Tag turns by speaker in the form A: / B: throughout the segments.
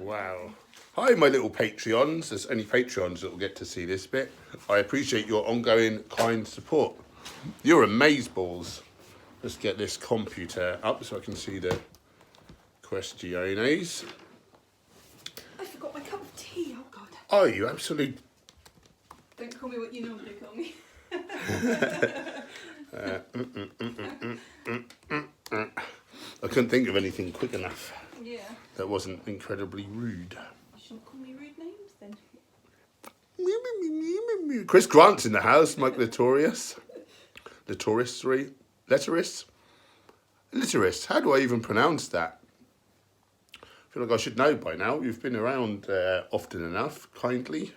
A: Wow. Hi, my little Patreons. There's only Patreons that will get to see this bit. I appreciate your ongoing kind support. You're amazeballs. Let's get this computer up so I can see the questiones.
B: I forgot my cup of tea. Oh, God.
A: Oh, you absolute...
B: Don't call me what you normally call me.
A: I couldn't think of anything quick enough.
B: Yeah.
A: That wasn't incredibly rude.
B: You shouldn't call me rude names then.
A: Chris Grant's in the house, Mike Littorius. Letteris. How do I even pronounce that? I feel like I should know by now. You've been around often enough, kindly.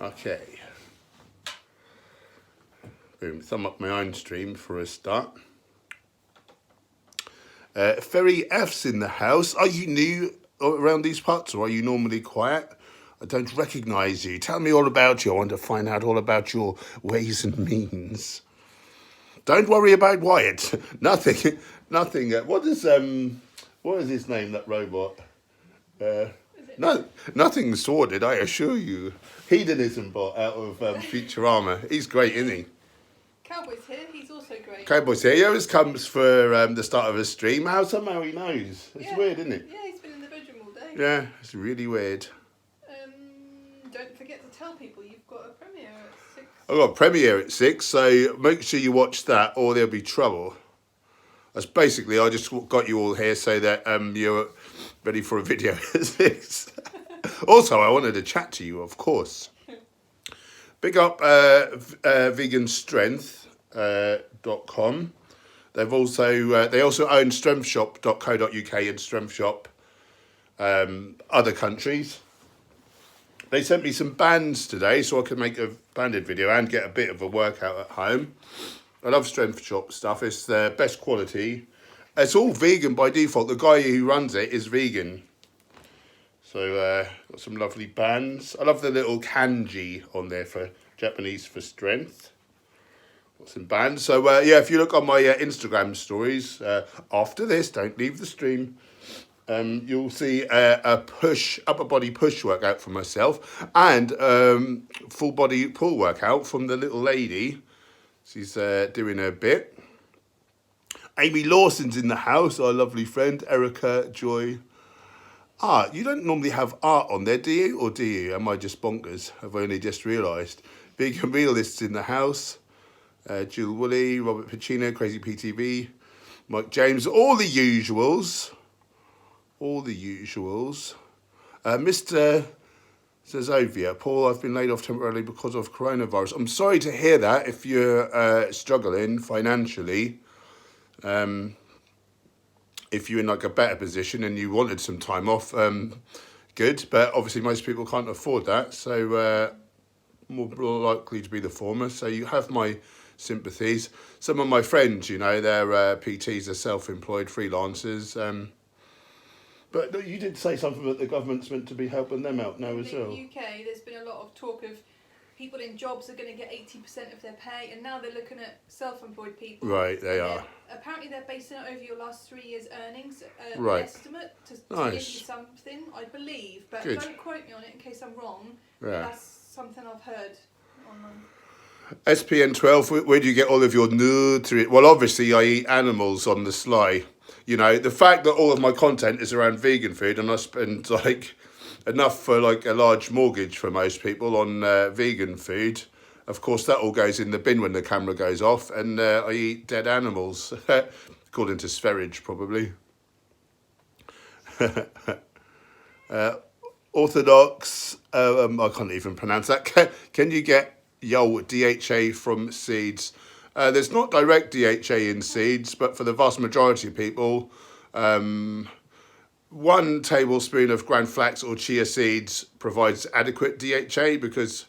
A: Okay. Boom, thumb up my own stream for a start. Ferry F's in the house. Are you new around these parts or are you normally quiet? I don't recognise you. Tell me all about you. I want to find out all about your ways and means. Don't worry about Wyatt. Nothing. What is his name, that robot? No, nothing sordid, I assure you. Hedonism bot out of Futurama. He's great, isn't he?
B: Cowboy's here. He's also great.
A: Cowboy's here. He always comes for the start of a stream. Somehow he knows. It's weird, isn't it?
B: Yeah, he's been in the bedroom all day.
A: Yeah, it's really weird.
B: Don't forget to tell people you've got a premiere at 6.
A: I've got a premiere at 6, so make sure you watch that or there'll be trouble. That's basically, I just got you all here so that you're ready for a video at 6. Also, I wanted to chat to you, of course. Big up veganstrength.com. They also own strengthshop.co.uk and strengthshop other countries. They sent me some bands today so I could make a banded video and get a bit of a workout at home. I love Strength Shop stuff. It's the best quality. It's all vegan by default. The guy who runs it is vegan. So got some lovely bands. I love the little kanji on there for Japanese for strength. Got some bands. So yeah, if you look on my Instagram stories after this, don't leave the stream. You'll see a upper body push workout for myself and full body pull workout from the little lady. She's doing her bit. Amy Lawson's in the house, our lovely friend. Erica Joy. You don't normally have art on there, do you? Or do you? Am I just bonkers? I've only just realised. Vegan Realists in the house. Jill Woolley, Robert Pacino, Crazy PTV, Mike James, all the usuals. Mr. Zazovia, Paul, I've been laid off temporarily because of coronavirus. I'm sorry to hear that if you're struggling financially. If you're in like a better position and you wanted some time off, good. But obviously most people can't afford that. So more likely to be the former. So you have my sympathies. Some of my friends, they're PTs, they're self-employed freelancers. But you did say something that the government's meant to be helping them out now as well.
B: In the UK, there's been a lot of talk of people in jobs are going to get 80% of their pay, and now they're looking at self-employed people.
A: Right, they are.
B: Apparently, they're basing it over your last 3 years' earnings,
A: right.
B: Estimate to
A: Nice.
B: give you something, I believe. But
A: Good.
B: don't quote me on it in case I'm wrong.
A: Yeah.
B: That's something I've heard online.
A: SPN 12, where do you get all of your nutrients? Well, obviously, I eat animals on the sly. The fact that all of my content is around vegan food and I spend like enough for like a large mortgage for most people on vegan food, of course, that all goes in the bin when the camera goes off, and I eat dead animals, according to Sverige, probably. Orthodox, I can't even pronounce that. Can you get DHA from seeds? There's not direct DHA in seeds, but for the vast majority of people, 1 tablespoon of ground flax or chia seeds provides adequate DHA because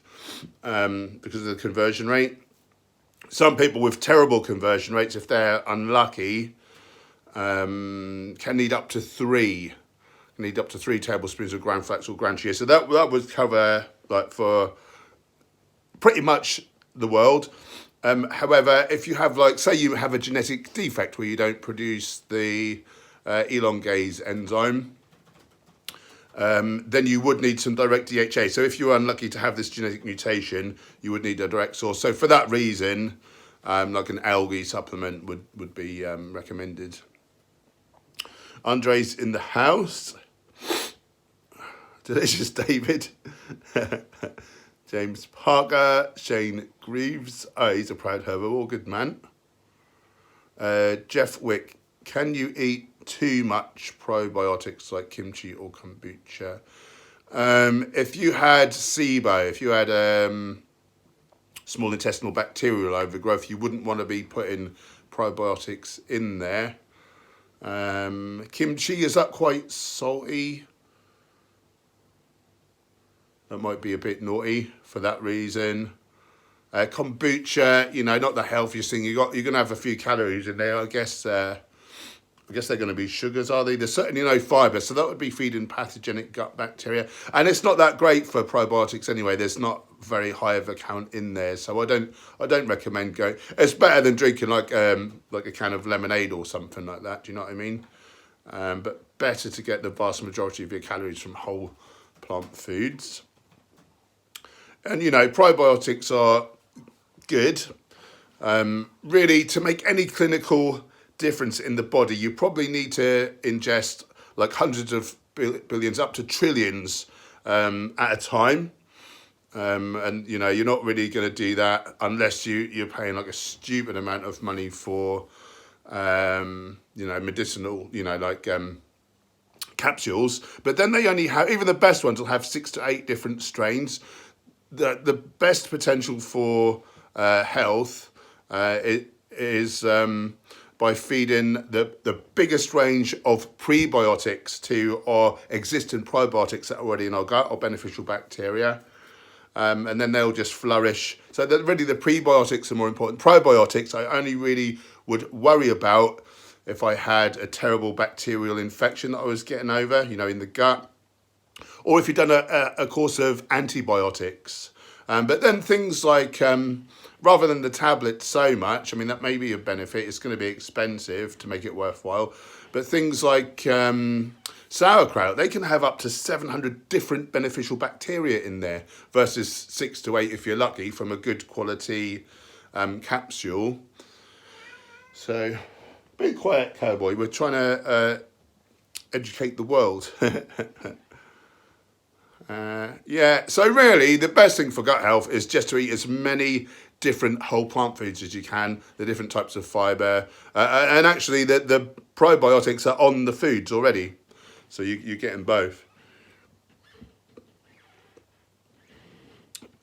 A: of the conversion rate. Some people with terrible conversion rates, if they're unlucky, can need up to 3 tablespoons of ground flax or ground chia. So that would cover like for pretty much the world. However, if you have say you have a genetic defect where you don't produce the elongase enzyme, then you would need some direct DHA. So if you're unlucky to have this genetic mutation, you would need a direct source. So for that reason, like an algae supplement would be recommended. Andre's in the house. Delicious David. James Parker. Shane Greaves. Oh, he's a proud herbivore. Good man. Jeff Wick. Can you eat too much probiotics like kimchi or kombucha? If you had SIBO, if you had small intestinal bacterial overgrowth, you wouldn't want to be putting probiotics in there. Kimchi, is that quite salty? That might be a bit naughty for that reason. Kombucha, not the healthiest thing. You're going to have a few calories in there. I guess they're going to be sugars, are they? There's certainly no fibre, so that would be feeding pathogenic gut bacteria. And it's not that great for probiotics anyway. There's not very high of a count in there, so I don't recommend going. It's better than drinking like a can of lemonade or something like that. Do you know what I mean? But better to get the vast majority of your calories from whole plant foods. And probiotics are good. Really, to make any clinical difference in the body, you probably need to ingest like hundreds of billions up to trillions at a time. And you're not really going to do that unless you're paying like a stupid amount of money for medicinal, capsules. But then they only have, even the best ones will have 6 to 8 different strains. The best potential for health is by feeding the biggest range of prebiotics to our existing probiotics that are already in our gut, or beneficial bacteria. And then they'll just flourish. So really the prebiotics are more important. Probiotics, I only really would worry about if I had a terrible bacterial infection that I was getting over, in the gut. Or if you've done a course of antibiotics. But then things like, rather than the tablet so much, that may be a benefit. It's going to be expensive to make it worthwhile. But things like sauerkraut, they can have up to 700 different beneficial bacteria in there versus 6 to 8 if you're lucky from a good quality capsule. So, be quiet, cowboy. We're trying to educate the world. So really the best thing for gut health is just to eat as many different whole plant foods as you can, the different types of fibre, and actually the probiotics are on the foods already, so you're getting both.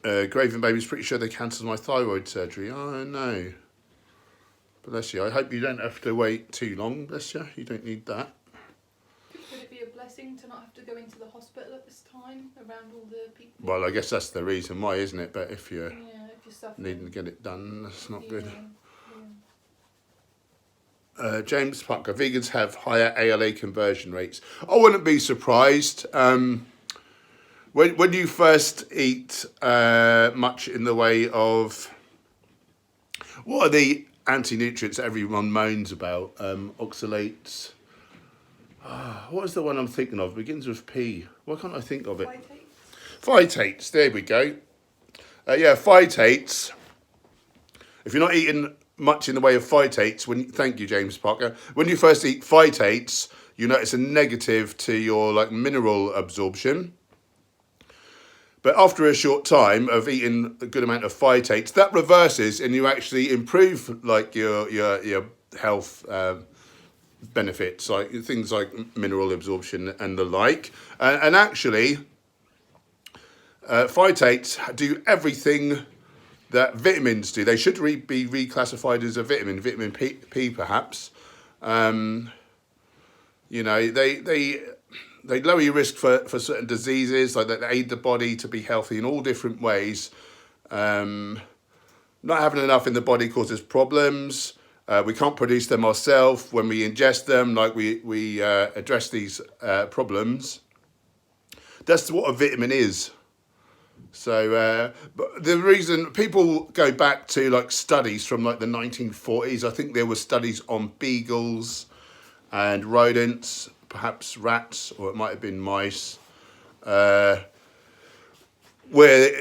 A: Graven Baby's pretty sure they cancelled my thyroid surgery. Oh no, bless you. I hope you don't have to wait too long, bless you. You don't need that.
B: Would it be a blessing to not have to go into the hospital at this time around all the people?
A: Well, I guess that's the reason why, isn't it? But if you're
B: suffering,
A: needing to get it done, that's not good. James Parker, vegans have higher ALA conversion rates. I wouldn't be surprised. When you first eat much in the way of, what are the anti-nutrients that everyone moans about? Oxalates. What is the one I'm thinking of? Begins with P. Why can't I think of it? Phytates. There we go. Phytates. If you're not eating much in the way of phytates, thank you, James Parker. When you first eat phytates, you notice a negative to your mineral absorption. But after a short time of eating a good amount of phytates, that reverses and you actually improve your health benefits, like things like mineral absorption and the like. And actually, phytates do everything that vitamins do. They should be reclassified as a vitamin P perhaps. They lower your risk for certain diseases, like they aid the body to be healthy in all different ways. Not having enough in the body causes problems. We can't produce them ourselves. When we ingest them, we address these problems. That's what a vitamin is. So, but the reason people go back to studies from the 1940s, I think there were studies on beagles and rodents, perhaps rats, or it might have been mice. where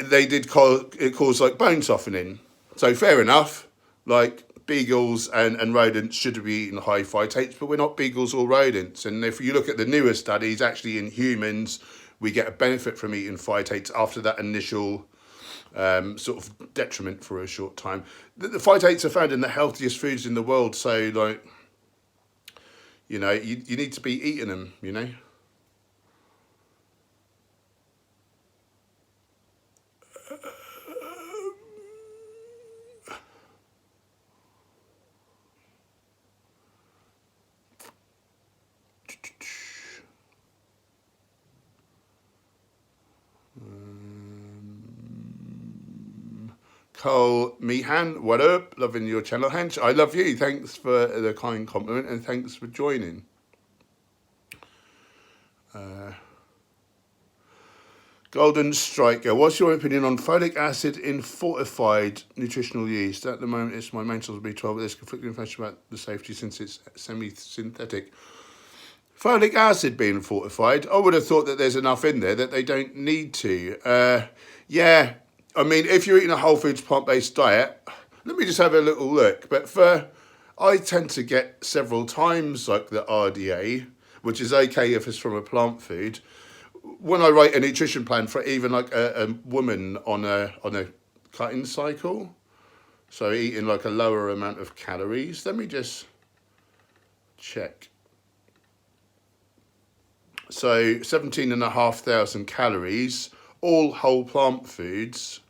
A: they did cause like bone softening. So fair enough, like beagles and rodents should be eating high phytates, but we're not beagles or rodents. And if you look at the newer studies, actually in humans, we get a benefit from eating phytates after that initial sort of detriment for a short time. The phytates are found in the healthiest foods in the world, so like, you know, you need to be eating them, you know. Cole Meehan, what up? Loving your channel, Hench. I love you. Thanks for the kind compliment and thanks for joining. Golden Striker, what's your opinion on folic acid in fortified nutritional yeast? At the moment, it's my main source of B12, but there's conflicting information about the safety since it's semi-synthetic. Folic acid being fortified, I would have thought that there's enough in there that they don't need to. Yeah, I mean, if you're eating a whole foods plant-based diet, let me just have a little look. But I tend to get several times like the RDA, which is okay if it's from a plant food. When I write a nutrition plan for even like a woman on a cutting cycle, so eating like a lower amount of calories, let me just check. So 17,500 calories, all whole plant foods.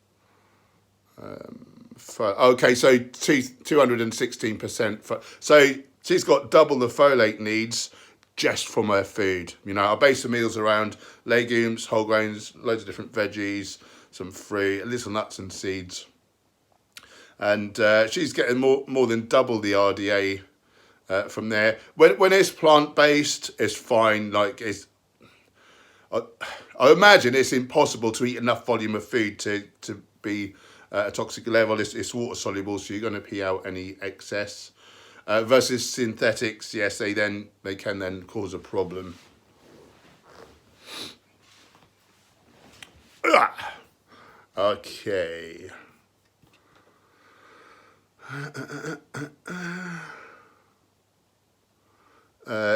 A: Okay, so 216%. So she's got double the folate needs just from her food. You know, I base the meals around legumes, whole grains, loads of different veggies, some fruit, little nuts and seeds. And she's getting more than double the RDA from there. When it's plant-based, it's fine. Like, I imagine it's impossible to eat enough volume of food to be a toxic level. It's water soluble, so you're going to pee out any excess. Versus synthetics, yes, they can then cause a problem. Okay.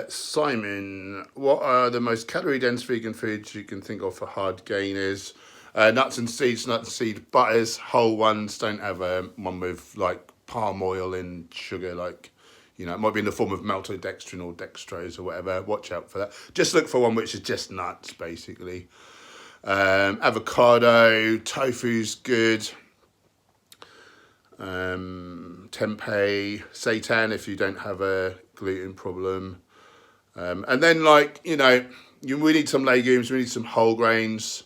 A: Simon, what are the most calorie-dense vegan foods you can think of for hard gainers? Nuts and seeds, butters, whole ones. Don't have one with like palm oil and sugar, like, you know, it might be in the form of maltodextrin or dextrose or whatever. Watch out for that. Just look for one which is just nuts, basically. Avocado, tofu's good. Tempeh, seitan if you don't have a gluten problem. And then, like, you know, we need some legumes, we need some whole grains,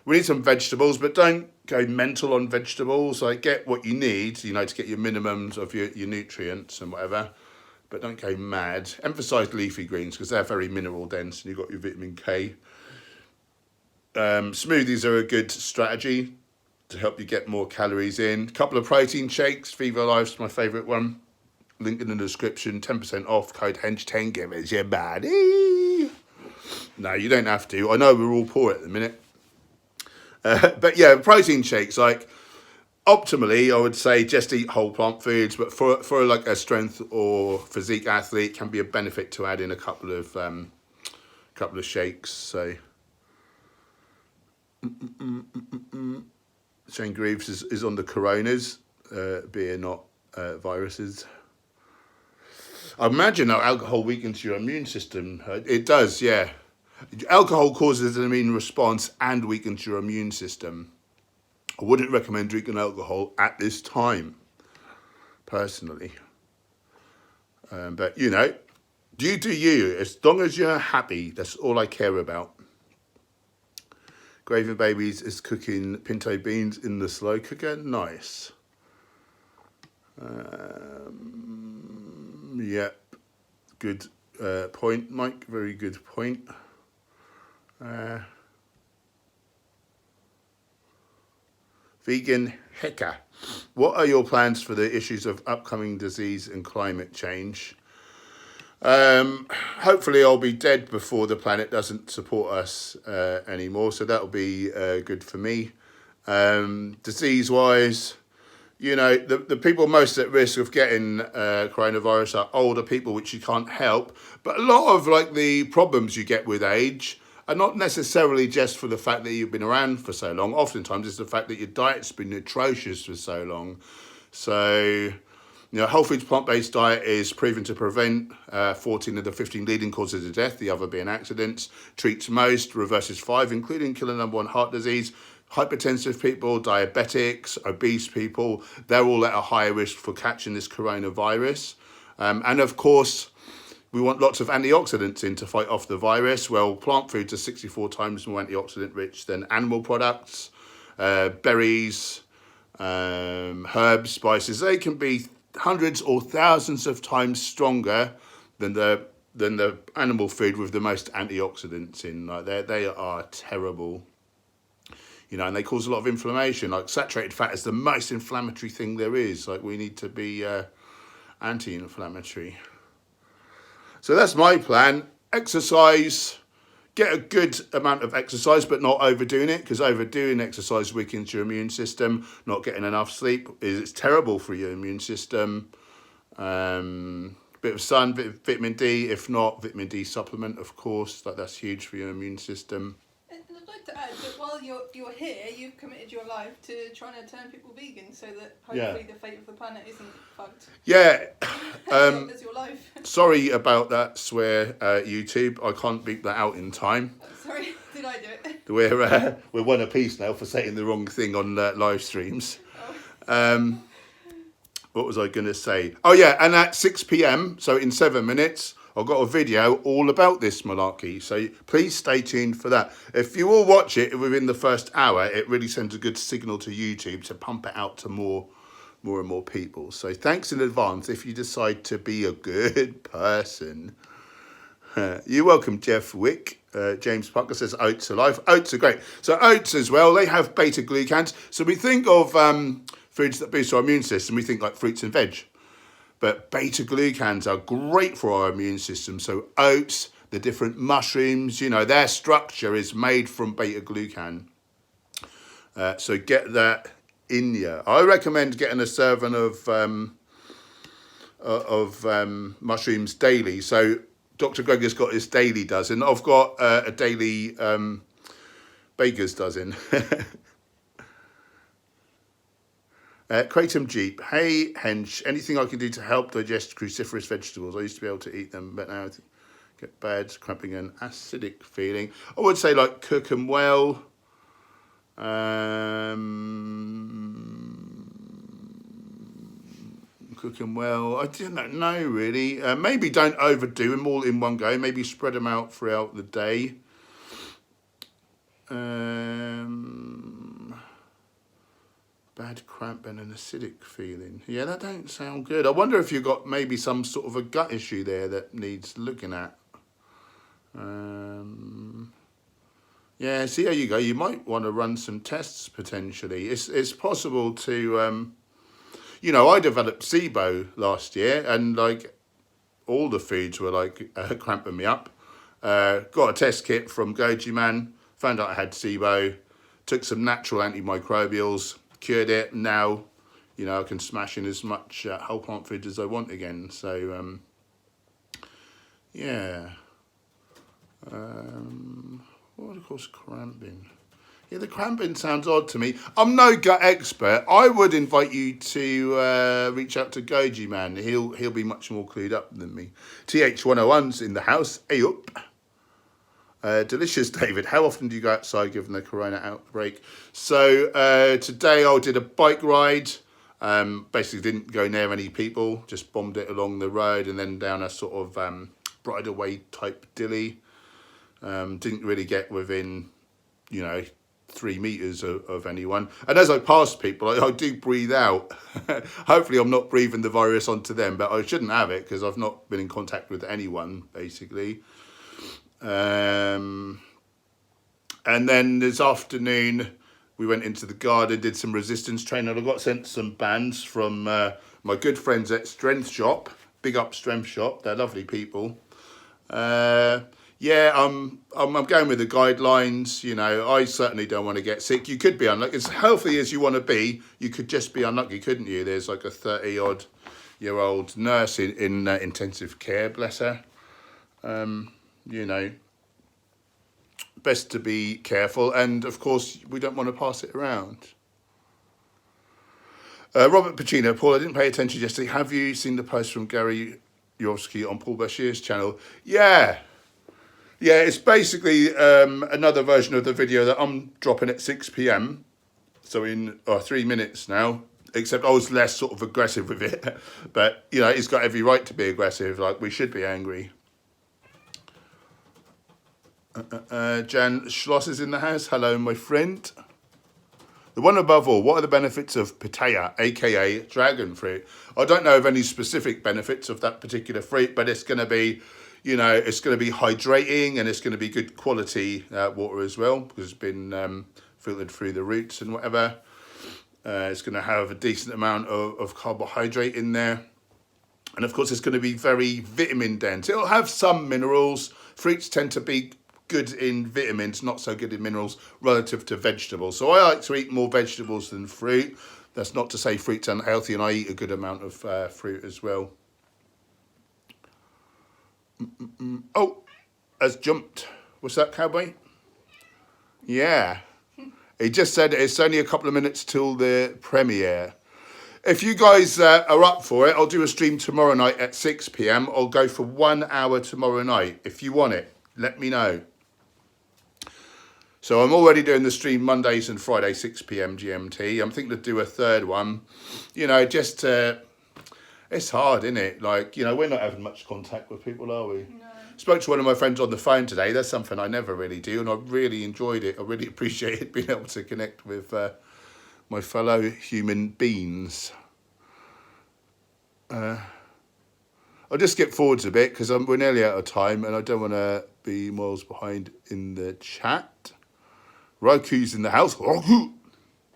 A: we need some vegetables, but don't go mental on vegetables. Like, get what you need, you know, to get your minimums of your nutrients and whatever, but don't go mad. Emphasize leafy greens because they're very mineral dense and you've got your vitamin K. Smoothies are a good strategy to help you get more calories in. A couple of protein shakes. Viva Life's my favourite one. Link in the description. 10% off. Code HENCH10. Give us your money. No, you don't have to. I know we're all poor at the minute. But yeah, protein shakes. Like, optimally, I would say just eat whole plant foods. But for like a strength or physique athlete, can be a benefit to add in a couple of shakes. So. Shane Greaves is on the coronas, beer, not viruses. I imagine that alcohol weakens your immune system. It does, yeah. Alcohol causes an immune response and weakens your immune system. I wouldn't recommend drinking alcohol at this time, personally. But, you know, you do you. As long as you're happy, that's all I care about. Gravy Babies is cooking pinto beans in the slow cooker. Nice. Yep. Good point, Mike. Very good point. Vegan Hecker. What are your plans for the issues of upcoming disease and climate change? Hopefully I'll be dead before the planet doesn't support us anymore, so that'll be good for me. Disease-wise, you know, the people most at risk of getting coronavirus are older people, which you can't help. But a lot of like the problems you get with age are not necessarily just for the fact that you've been around for so long. Oftentimes it's the fact that your diet's been atrocious for so long. So, you know, whole foods plant-based diet is proven to prevent 14 of the 15 leading causes of death, the other being accidents, treats most, reverses 5, including killer number 1 heart disease. Hypertensive people, diabetics, obese people, they're all at a higher risk for catching this coronavirus. And of course, we want lots of antioxidants in to fight off the virus. Well, plant foods are 64 times more antioxidant rich than animal products. Berries, herbs, spices, they can be hundreds or thousands of times stronger than the animal food with the most antioxidants in. Like they are terrible. You know, and they cause a lot of inflammation. Like saturated fat is the most inflammatory thing there is. Like we need to be anti-inflammatory. So that's my plan. Exercise, get a good amount of exercise, but not overdoing it, because overdoing exercise weakens your immune system. Not getting enough sleep it's terrible for your immune system. Bit of sun, bit of vitamin D. If not, vitamin D supplement, of course. Like that's huge for your immune system.
B: And I'd like to add that while you're here, you've committed your life to trying to turn people vegan, so that hopefully the fate of the planet isn't fucked.
A: Yeah.
B: As your life.
A: Sorry about that swear, YouTube. I can't beep that out in time.
B: Sorry, did I do it?
A: We're one apiece now for saying the wrong thing on live streams.
B: Oh.
A: What was I going to say? Oh yeah, and at 6 p.m, so in 7 minutes, I've got a video all about this malarkey. So please stay tuned for that. If you all watch it within the first hour, it really sends a good signal to YouTube to pump it out to more and more people. So thanks in advance if you decide to be a good person. You're welcome, Jeff Wick. James Parker says oats are life. Oats are great. So oats as well, they have beta glucans. So we think of foods that boost our immune system, we think like fruits and veg. But beta glucans are great for our immune system. So oats, the different mushrooms, you know, their structure is made from beta glucan. So get that in you. I recommend getting a serving of mushrooms daily. So Dr. Greg has got his daily dozen. I've got a daily baker's dozen. Kratom Jeep. Hey, Hench, anything I can do to help digest cruciferous vegetables? I used to be able to eat them, but now I get bad cramping and acidic feeling. I would say like cook them well. Cook them well. I don't know really. Maybe don't overdo them all in one go. Maybe spread them out throughout the day. Bad cramp and an acidic feeling. Yeah, that don't sound good. I wonder if you've got maybe some sort of a gut issue there that needs looking at. Yeah, see, there you go. You might want to run some tests potentially. It's possible to, you know, I developed SIBO last year, and like all the foods were like cramping me up. Got a test kit from Goji Man, found out I had SIBO, took some natural antimicrobials, cured it. Now, you know, I can smash in as much whole plant food as I want again. So, yeah. What would cause cramping? Yeah, the cramping sounds odd to me. I'm no gut expert. I would invite you to reach out to Goji Man. He'll be much more clued up than me. TH101's in the house. Hey up. Delicious, David. How often do you go outside given the corona outbreak? So today I did a bike ride. Basically didn't go near any people. Just bombed it along the road and then down a sort of bridleway type dilly. Didn't really get within, you know, 3 meters of anyone. And as I pass people, I do breathe out. Hopefully I'm not breathing the virus onto them, but I shouldn't have it because I've not been in contact with anyone, basically. And then this afternoon, we went into the garden, did some resistance training. I got sent some bands from my good friends at Strength Shop. big up Strength Shop. They're lovely people. Yeah, I'm going with the guidelines. You know, I certainly don't want to get sick. You could be unlucky. As healthy as you want to be, you could just be unlucky, couldn't you? There's like a 30-odd-year-old nurse in intensive care, bless her. You know, best to be careful. And, of course, we don't want to pass it around. Robert Pacino, Paul, I didn't pay attention yesterday. Have you seen the post from Gary Yorsky on Paul Bashir's channel? Yeah. Yeah, it's basically another version of the video that I'm dropping at 6 p.m. So in 3 minutes now, except I was less sort of aggressive with it. But, you know, he's got every right to be aggressive. Like, we should be angry. Jan Schloss is in the house. Hello, my friend. The one above all, what are the benefits of pitaya, aka dragon fruit? I don't know of any specific benefits of that particular fruit, but it's going to be, you know, it's going to be hydrating and it's going to be good quality water as well, because it's been filtered through the roots and whatever. It's going to have a decent amount of carbohydrate in there. And of course, it's going to be very vitamin dense. It'll have some minerals. Fruits tend to be good in vitamins, not so good in minerals relative to vegetables. So I like to eat more vegetables than fruit. That's not to say fruit's unhealthy, and I eat a good amount of fruit as well. Oh, has jumped. What's that, cowboy? Yeah. He just said it's only a couple of minutes till the premiere. If you guys are up for it, I'll do a stream tomorrow night at 6 p.m. I'll go for 1 hour tomorrow night. If you want it, let me know. So I'm already doing the stream Mondays and Fridays, 6 p.m. GMT. I'm thinking to do a third one. You know, just, it's hard, isn't it? Like, you know, we're not having much contact with people, are we?
B: No.
A: Spoke to one of my friends on the phone today. That's something I never really do, and I really enjoyed it. I really appreciated being able to connect with my fellow human beings. I'll just skip forwards a bit because we're nearly out of time and I don't want to be miles behind in the chat. Roku's in the house.
B: The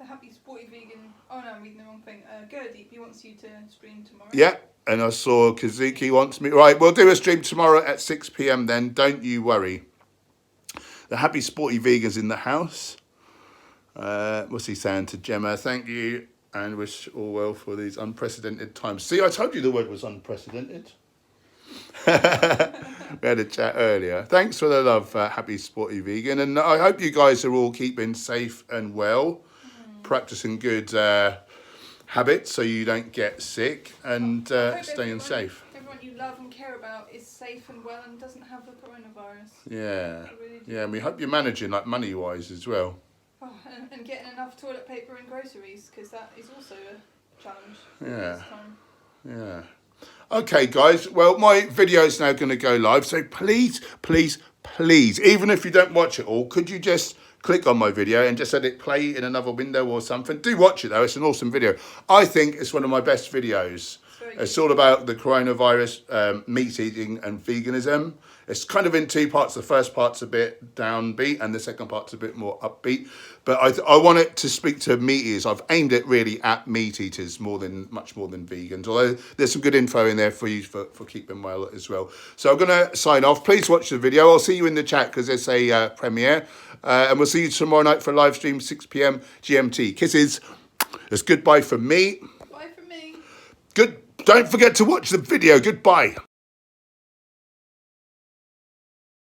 B: happy sporty vegan. Oh no, I'm reading the wrong thing. Gurdeep, he wants you to stream tomorrow.
A: Yeah, and I saw Kazuki wants me. Right, we'll do a stream tomorrow at 6 p.m. then. Don't you worry. The happy sporty vegan's in the house. What's he saying to Gemma? Thank you and wish all well for these unprecedented times. See, I told you the word was unprecedented. We had a chat earlier. Thanks for the love, happy sporty vegan, and I hope you guys are all keeping safe and well, practicing good habits so you don't get sick, and staying safe.
B: Everyone you love and care about is safe and well and doesn't have the coronavirus.
A: Yeah,
B: really
A: yeah, and we hope you're managing like money wise as well.
B: Oh, and getting enough toilet paper and groceries, because that is also a challenge.
A: Yeah,
B: this time.
A: yeah. Okay, guys. Well, my video is now going to go live. So please, please, please, even if you don't watch it all, could you just click on my video and just let it play in another window or something? Do watch it, though. It's an awesome video. I think it's one of my best videos. It's all about the coronavirus, meat eating and veganism. It's kind of in two parts. The first part's a bit downbeat and the second part's a bit more upbeat. But I want it to speak to meat eaters. I've aimed it really at meat eaters much more than vegans. Although there's some good info in there for you for keeping well as well. So I'm going to sign off. Please watch the video. I'll see you in the chat because there's a premiere. And we'll see you tomorrow night for a live stream, 6 p.m. GMT. Kisses. It's goodbye from me.
B: Bye from me.
A: Good. Don't forget to watch the video. Goodbye.